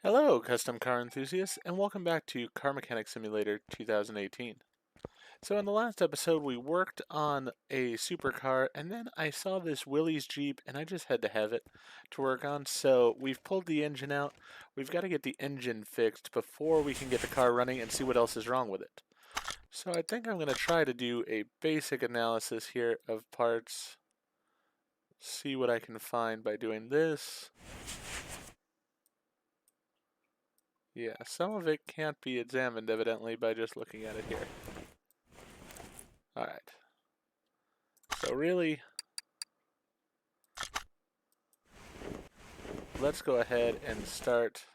Hello, custom car enthusiasts, and welcome back to Car Mechanic Simulator 2018. So in the last episode, we worked on a supercar, and then I saw this Willy's Jeep, and I just had to have it to work on. So we've pulled the engine out. We've got to get the engine fixed before we can get the car running and see what else is wrong with it. So I think I'm going to try to do a basic analysis here of parts, see what I can find by doing this. Yeah, some of it can't be examined evidently by just looking at it here. Alright, so really, let's go ahead and start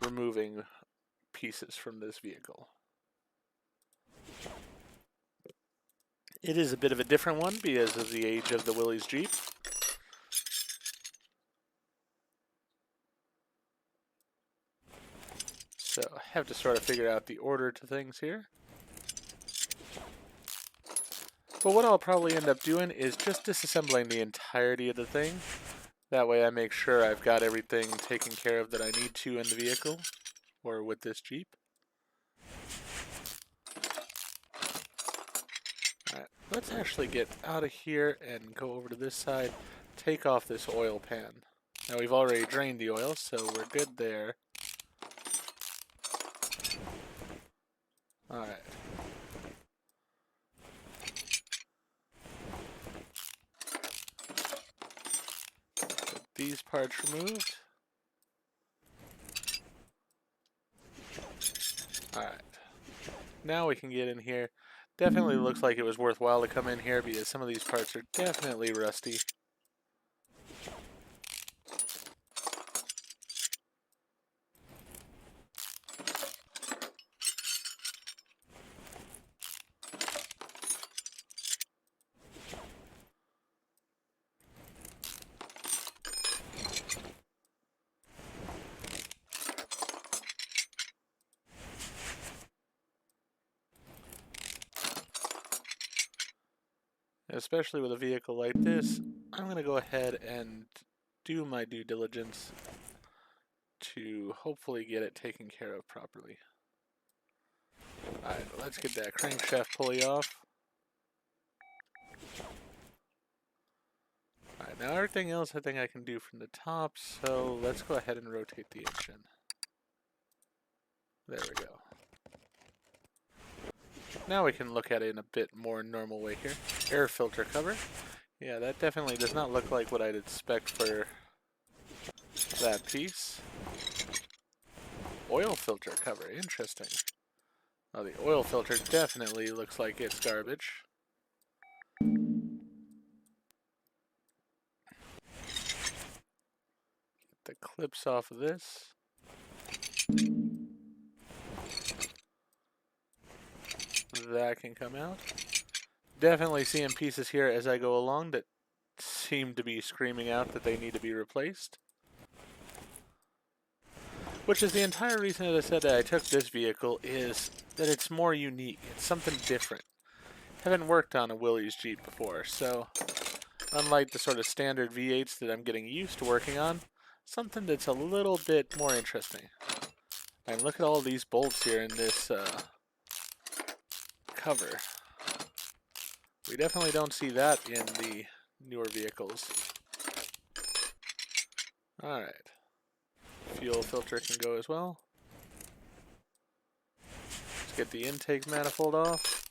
removing pieces from this vehicle. It is a bit of a different one because of the age of the Willys Jeep. So I have to sort of figure out the order to things here. But what I'll probably end up doing is just disassembling the entirety of the thing. That way I make sure I've got everything taken care of that I need to in the vehicle, or with this Jeep. Alright, let's actually get out of here and go over to this side, take off this oil pan. Now we've already drained the oil, so we're good there. Alright. Get these parts removed. Alright. Now we can get in here. Definitely looks like it was worthwhile to come in here because some of these parts are definitely rusty. Especially with a vehicle like this, I'm going to go ahead and do my due diligence to hopefully get it taken care of properly. Alright, let's get that crankshaft pulley off. Alright, now everything else I think I can do from the top, so let's go ahead and rotate the engine. There we go. Now we can look at it in a bit more normal way here. Air filter cover. Yeah, that definitely does not look like what I'd expect for that piece. Oil filter cover, interesting. Oh, the oil filter definitely looks like it's garbage. Get the clips off of this. That can come out. Definitely seeing pieces here as I go along that seem to be screaming out that they need to be replaced. Which is the entire reason that I said that I took this vehicle is that it's more unique. It's something different. Haven't worked on a Willys Jeep before, so unlike the sort of standard V8s that I'm getting used to working on, something that's a little bit more interesting. And look at all these bolts here in this cover. We definitely don't see that in the newer vehicles. Alright. Fuel filter can go as well. Let's get the intake manifold off.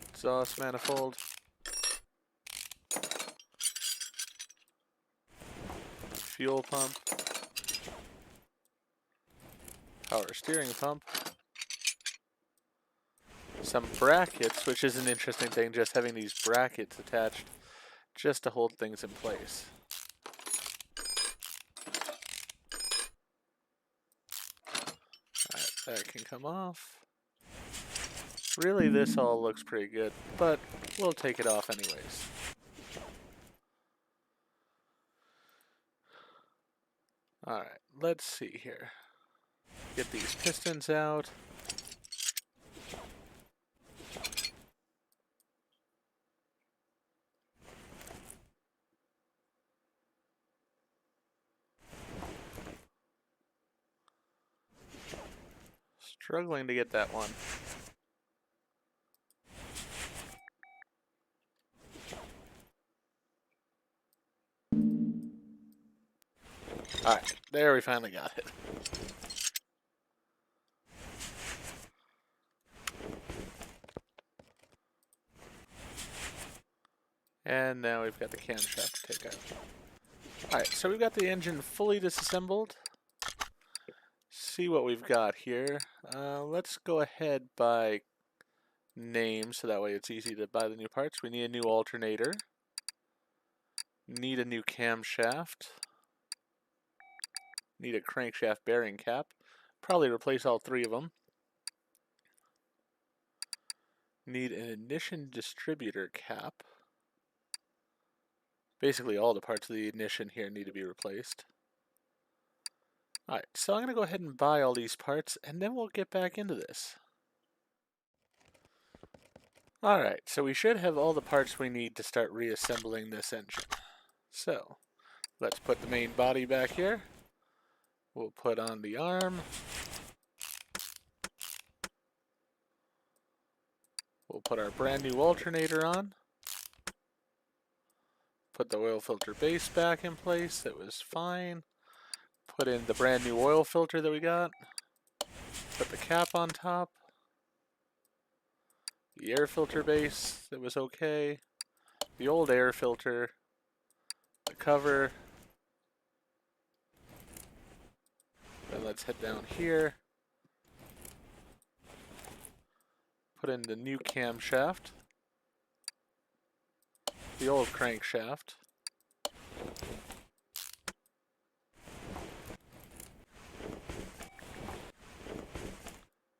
Exhaust manifold. Fuel pump. Power steering pump. Some brackets, which is an interesting thing, just having these brackets attached just to hold things in place. Alright, that can come off. Really, this all looks pretty good, but we'll take it off anyways. Alright, let's see here. Get these pistons out. Struggling to get that one. Alright, there we finally got it. And now we've got the camshaft to take out. Alright, so we've got the engine fully disassembled. See what we've got here. Let's go ahead by name, so that way it's easy to buy the new parts. We need a new alternator. Need a new camshaft. Need a crankshaft bearing cap. Probably replace all three of them. Need an ignition distributor cap. Basically all the parts of the ignition here need to be replaced. Alright, so I'm going to go ahead and buy all these parts, and then we'll get back into this. Alright, so we should have all the parts we need to start reassembling this engine. So, let's put the main body back here. We'll put on the arm. We'll put our brand new alternator on. Put the oil filter base back in place. It was fine. Put in the brand new oil filter that we got. Put the cap on top. The air filter base, that was okay. The old air filter. The cover. Then let's head down here. Put in the new camshaft. The old crankshaft.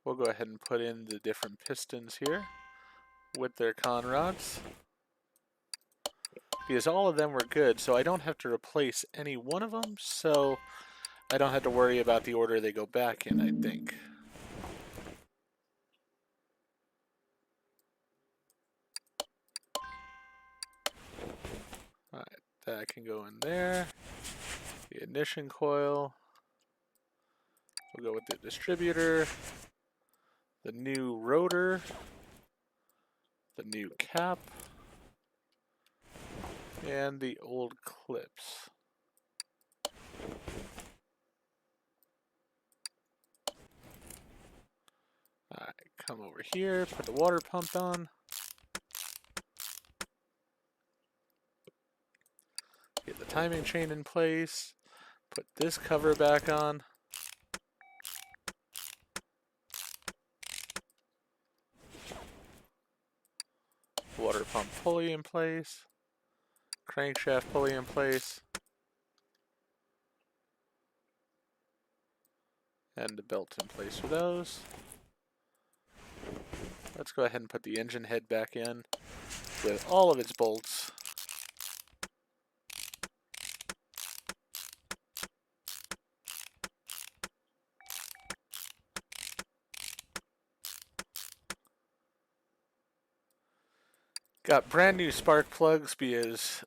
We'll go ahead and put in the different pistons here with their con rods. Because all of them were good, so I don't have to replace any one of them, so I don't have to worry about the order they go back in, I think. Alright, that can go in there. The ignition coil. We'll go with the distributor. The new rotor. The new cap. And the old clips. Alright, come over here, put the water pump on. Get the timing chain in place. Put this cover back on. Water pump pulley in place. Crankshaft pulley in place. And the belt in place for those. Let's go ahead and put the engine head back in with all of its bolts. Got brand new spark plugs because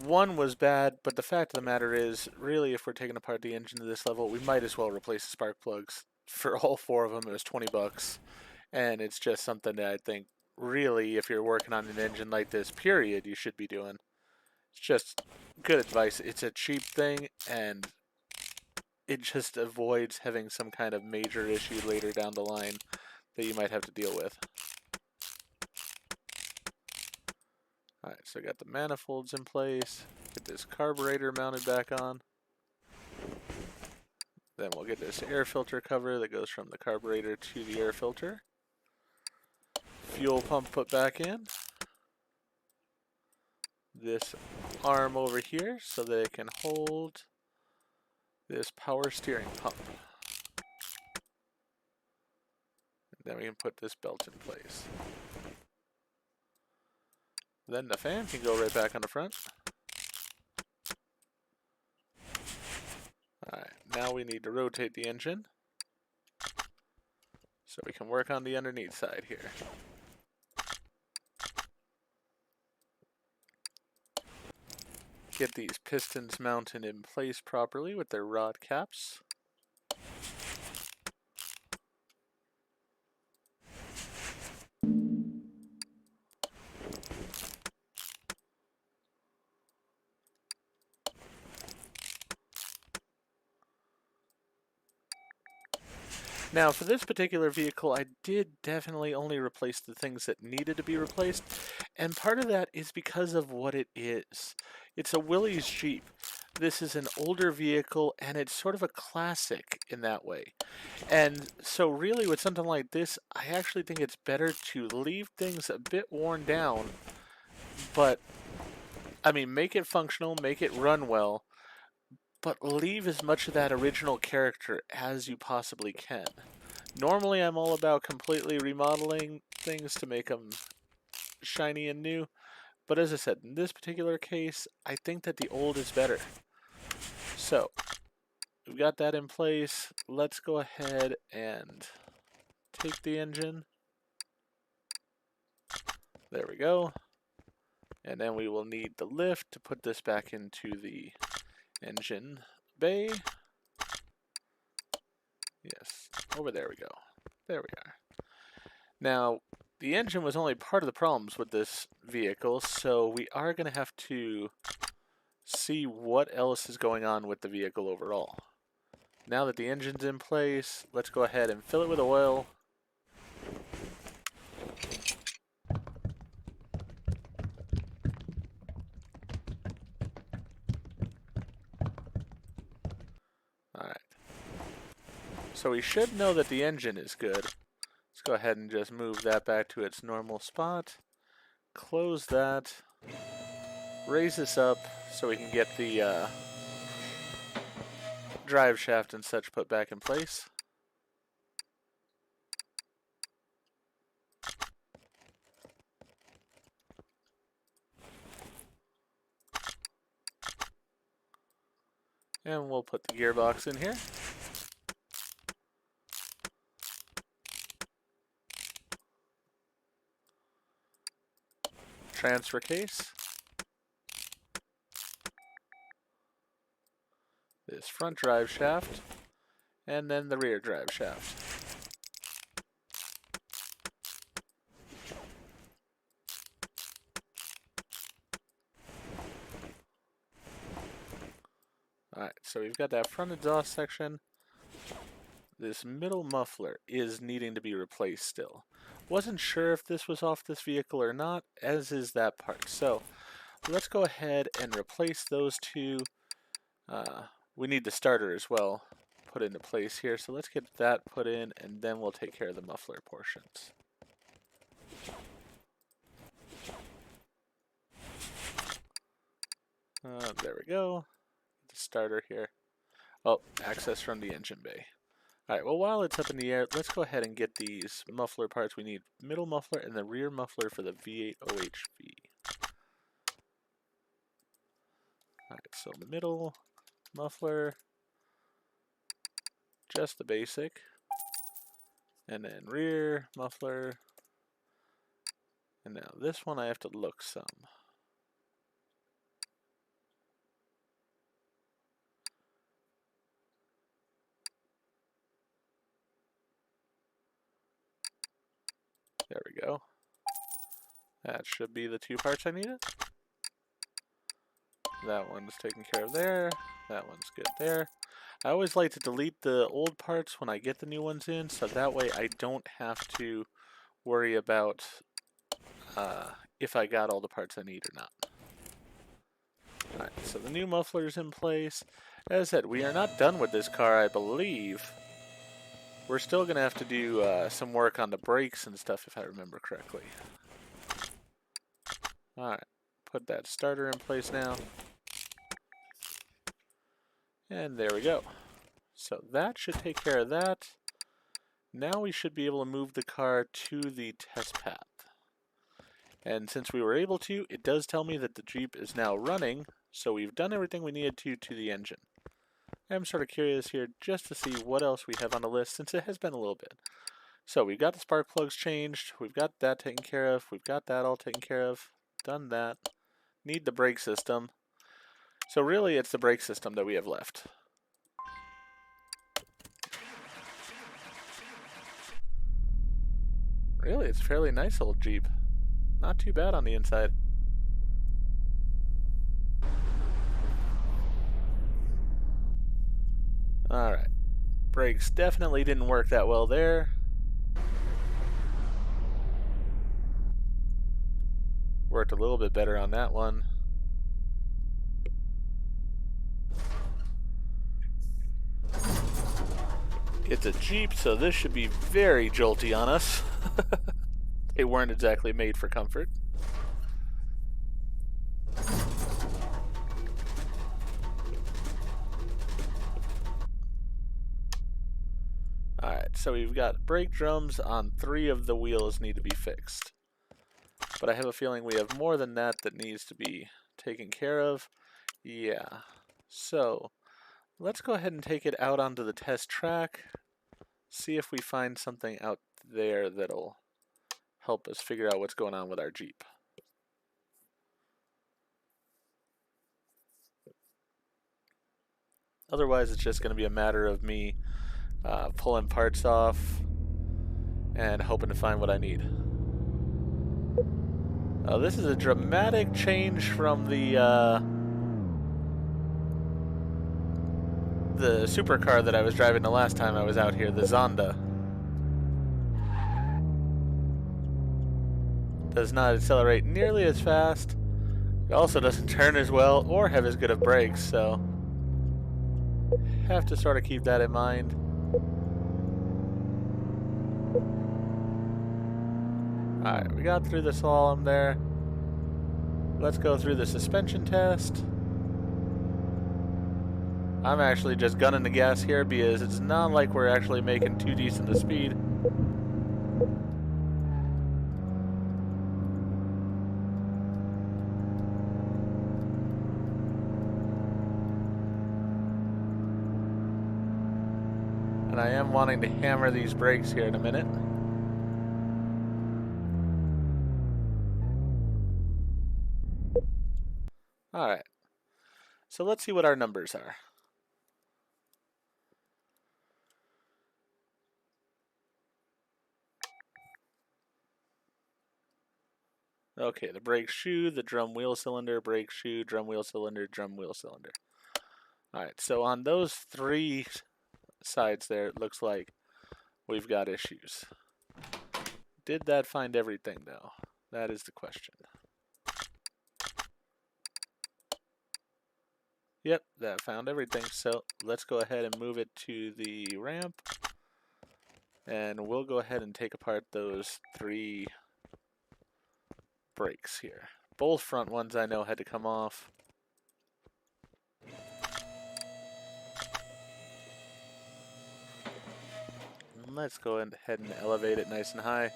one was bad, but the fact of the matter is, really, if we're taking apart the engine to this level, we might as well replace the spark plugs. For all four of them, it was 20 bucks. And it's just something that I think, really, if you're working on an engine like this, period, you should be doing. It's just good advice. It's a cheap thing, and it just avoids having some kind of major issue later down the line that you might have to deal with. Alright, so I got the manifolds in place. Get this carburetor mounted back on. Then we'll get this air filter cover that goes from the carburetor to the air filter. Fuel pump put back in. This arm over here so that it can hold this power steering pump. And then we can put this belt in place. Then the fan can go right back on the front. Alright, now we need to rotate the engine so we can work on the underneath side here. Get these pistons mounted in place properly with their rod caps. Now, for this particular vehicle, I did definitely only replace the things that needed to be replaced, and part of that is because of what it is. It's a Willys Jeep. This is an older vehicle, and it's sort of a classic in that way. And so really with something like this, I actually think it's better to leave things a bit worn down, but, I mean, make it functional, make it run well, but leave as much of that original character as you possibly can. Normally, I'm all about completely remodeling things to make them shiny and new, but as I said, in this particular case, I think that the old is better. So, we've got that in place. Let's go ahead and take the engine. There we go. And then we will need the lift to put this back into the engine bay. Yes, over there we go. There we are. Now, the engine was only part of the problems with this vehicle, so we are going to have to see what else is going on with the vehicle overall. Now that the engine's in place, let's go ahead and fill it with oil. Alright. So we should know that the engine is good. Let's go ahead and just move that back to its normal spot. Close that. Raise this up so we can get the drive shaft and such put back in place. And we'll put the gearbox in here. Transfer case. This front drive shaft. And then the rear drive shaft. Alright, so we've got that front exhaust section. This middle muffler is needing to be replaced still. Wasn't sure if this was off this vehicle or not, as is that part. So let's go ahead and replace those two. We need the starter as well put into place here. So let's get that put in, and then we'll take care of the muffler portions. There we go. The starter here. Oh, access from the engine bay. Alright, well while it's up in the air, let's go ahead and get these muffler parts. We need middle muffler and the rear muffler for the V8 OHV. Alright, so middle muffler, just the basic. And then rear muffler. And now this one I have to look some. There we go. That should be the two parts I needed. That one's taken care of there. That one's good there. I always like to delete the old parts when I get the new ones in, so that way I don't have to worry about if I got all the parts I need or not. Alright, so the new muffler's in place. As I said, we are not done with this car, I believe. We're still going to have to do some work on the brakes and stuff, if I remember correctly. Alright, put that starter in place now. And there we go. So that should take care of that. Now we should be able to move the car to the test path. And since we were able to, it does tell me that the Jeep is now running, so we've done everything we needed to the engine. I'm sort of curious here just to see what else we have on the list, since it has been a little bit. So we've got the spark plugs changed, we've got that taken care of, we've got that all taken care of, done that. Need the brake system. So really it's the brake system that we have left. Really, it's a fairly nice old Jeep. Not too bad on the inside. Alright. Brakes definitely didn't work that well there. Worked a little bit better on that one. It's a Jeep, so this should be very jolty on us. They weren't exactly made for comfort. Alright, so we've got brake drums on 3 of the wheels need to be fixed. But I have a feeling we have more than that that needs to be taken care of. Yeah. So, let's go ahead and take it out onto the test track. See if we find something out there that'll help us figure out what's going on with our Jeep. Otherwise, it's just going to be a matter of me pulling parts off and hoping to find what I need. This is a dramatic change from the supercar that I was driving the last time I was out here, the Zonda. Does not accelerate nearly as fast. It also doesn't turn as well or have as good of brakes, so have to sort of keep that in mind. Alright, we got through the slalom there. Let's go through the suspension test. I'm actually just gunning the gas here because it's not like we're actually making too decent a speed. And I am wanting to hammer these brakes here in a minute. Alright, so let's see what our numbers are. Okay, the brake shoe, the drum wheel cylinder, brake shoe, drum wheel cylinder, drum wheel cylinder. Alright, so on those 3 sides there, it looks like we've got issues. Did that find everything, though? That is the question. Yep, that found everything, so let's go ahead and move it to the ramp. And we'll go ahead and take apart those 3 brakes here. Both front ones I know had to come off. And let's go ahead and elevate it nice and high.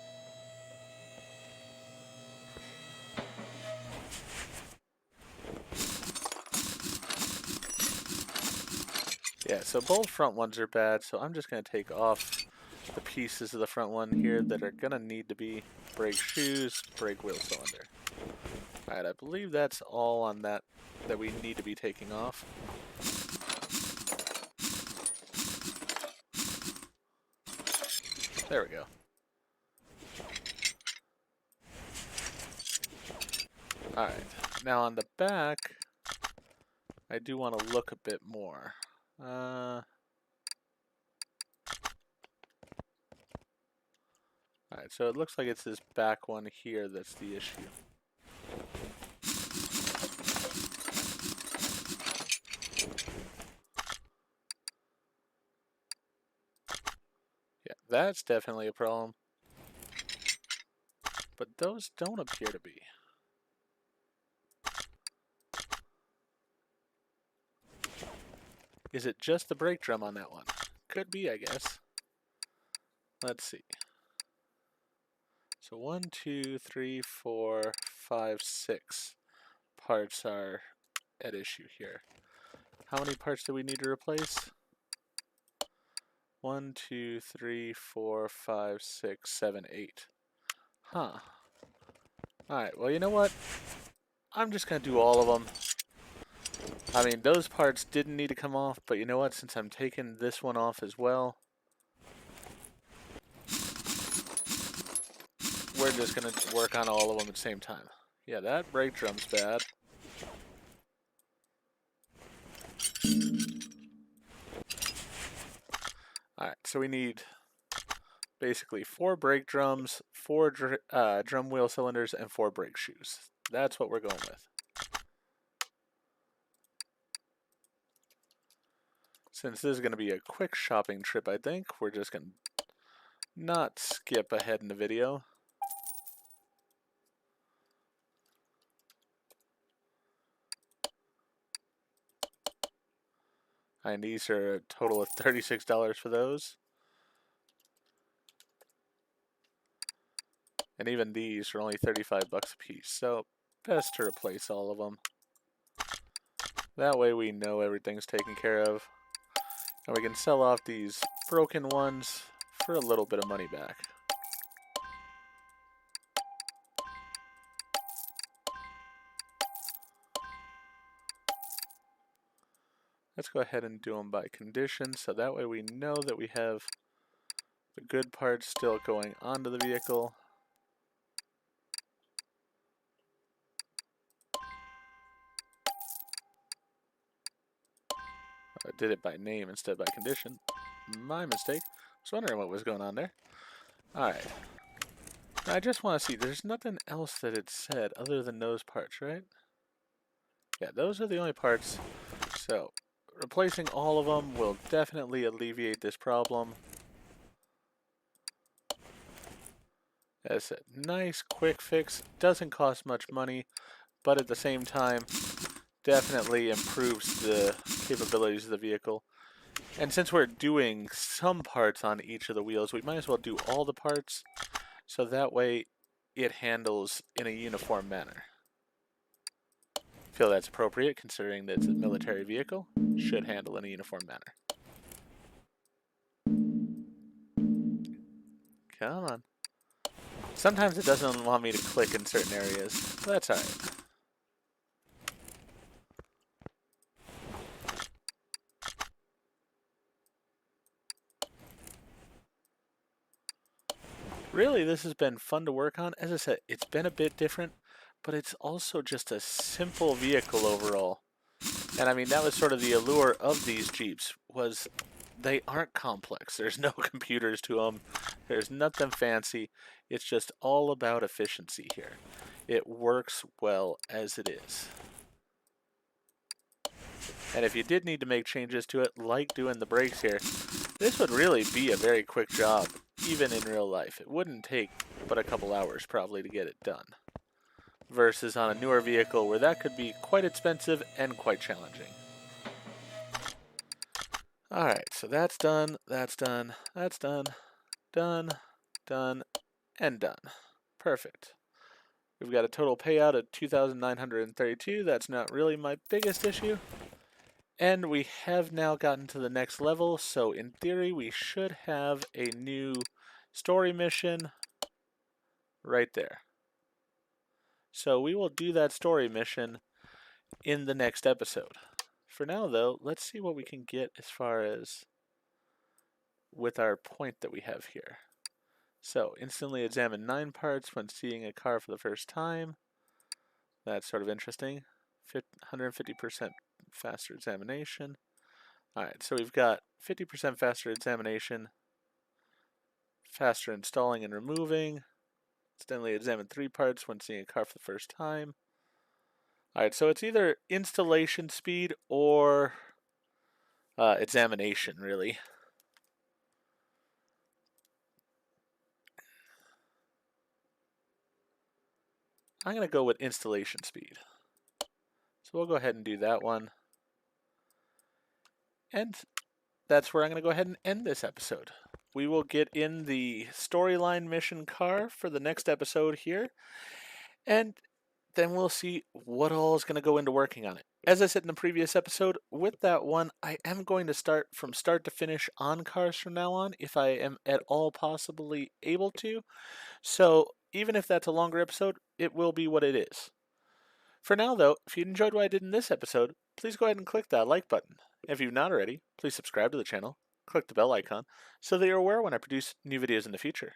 Yeah, so both front ones are bad, so I'm just going to take off the pieces of the front one here that are going to need to be brake shoes, brake wheel cylinder. Alright, I believe that's all on that we need to be taking off. There we go. Alright, now on the back, I do want to look a bit more. Alright, so it looks like it's this back one here that's the issue. Yeah, that's definitely a problem. But those don't appear to be. Is it just the brake drum on that one? Could be, I guess. Let's see. So 1, 2, 3, 4, 5, 6 parts are at issue here. How many parts do we need to replace? 1, 2, 3, 4, 5, 6, 7, 8. Huh. Alright, well, you know what? I'm just going to do all of them. I mean, those parts didn't need to come off, but you know what? Since I'm taking this one off as well, we're just going to work on all of them at the same time. Yeah, that brake drum's bad. Alright, so we need basically 4 brake drums, 4 drum wheel cylinders, and 4 brake shoes. That's what we're going with. Since this is going to be a quick shopping trip, I think, we're just going to not skip ahead in the video. And these are a total of $36 for those. And even these are only 35 bucks a piece. So best to replace all of them. That way we know everything's taken care of. And we can sell off these broken ones for a little bit of money back. Let's go ahead and do them by condition, so that way we know that we have the good parts still going onto the vehicle. I did it by name instead of by condition. My mistake. I was wondering what was going on there. Alright. I just want to see, there's nothing else that it said other than those parts, right? Yeah, those are the only parts. So, replacing all of them will definitely alleviate this problem. As a nice quick fix, doesn't cost much money, but at the same time, definitely improves the capabilities of the vehicle. And since we're doing some parts on each of the wheels, we might as well do all the parts, so that way it handles in a uniform manner. Feel that's appropriate considering that it's a military vehicle. Should handle in a uniform manner. Come on. Sometimes it doesn't want me to click in certain areas. That's alright. Really, this has been fun to work on. As I said, it's been a bit different, but it's also just a simple vehicle overall. And I mean, that was sort of the allure of these Jeeps, was they aren't complex. There's no computers to them. There's nothing fancy. It's just all about efficiency here. It works well as it is. And if you did need to make changes to it, like doing the brakes here, this would really be a very quick job, even in real life. It wouldn't take but a couple hours probably to get it done. Versus on a newer vehicle where that could be quite expensive and quite challenging. Alright, so that's done, that's done, that's done, done, done, and done. Perfect. We've got a total payout of $2,932. That's not really my biggest issue. And we have now gotten to the next level, so in theory we should have a new story mission right there. So we will do that story mission in the next episode. For now though, let's see what we can get as far as with our point that we have here. So, instantly examine 9 parts when seeing a car for the first time. That's sort of interesting. 150% faster examination. Alright, so we've got 50% faster examination, faster installing and removing. Instantly examine 3 parts when seeing a car for the first time. Alright, so it's either installation speed or examination, really. I'm going to go with installation speed. So we'll go ahead and do that one. And that's where I'm going to go ahead and end this episode. We will get in the storyline mission car for the next episode here. And then we'll see what all is going to go into working on it. As I said in the previous episode, with that one, I am going to start from start to finish on cars from now on, if I am at all possibly able to. So even if that's a longer episode, it will be what it is. For now, though, if you enjoyed what I did in this episode, please go ahead and click that like button. If you've not already, please subscribe to the channel, click the bell icon, so that you're aware when I produce new videos in the future.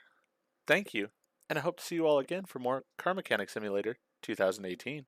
Thank you, and I hope to see you all again for more Car Mechanic Simulator 2018.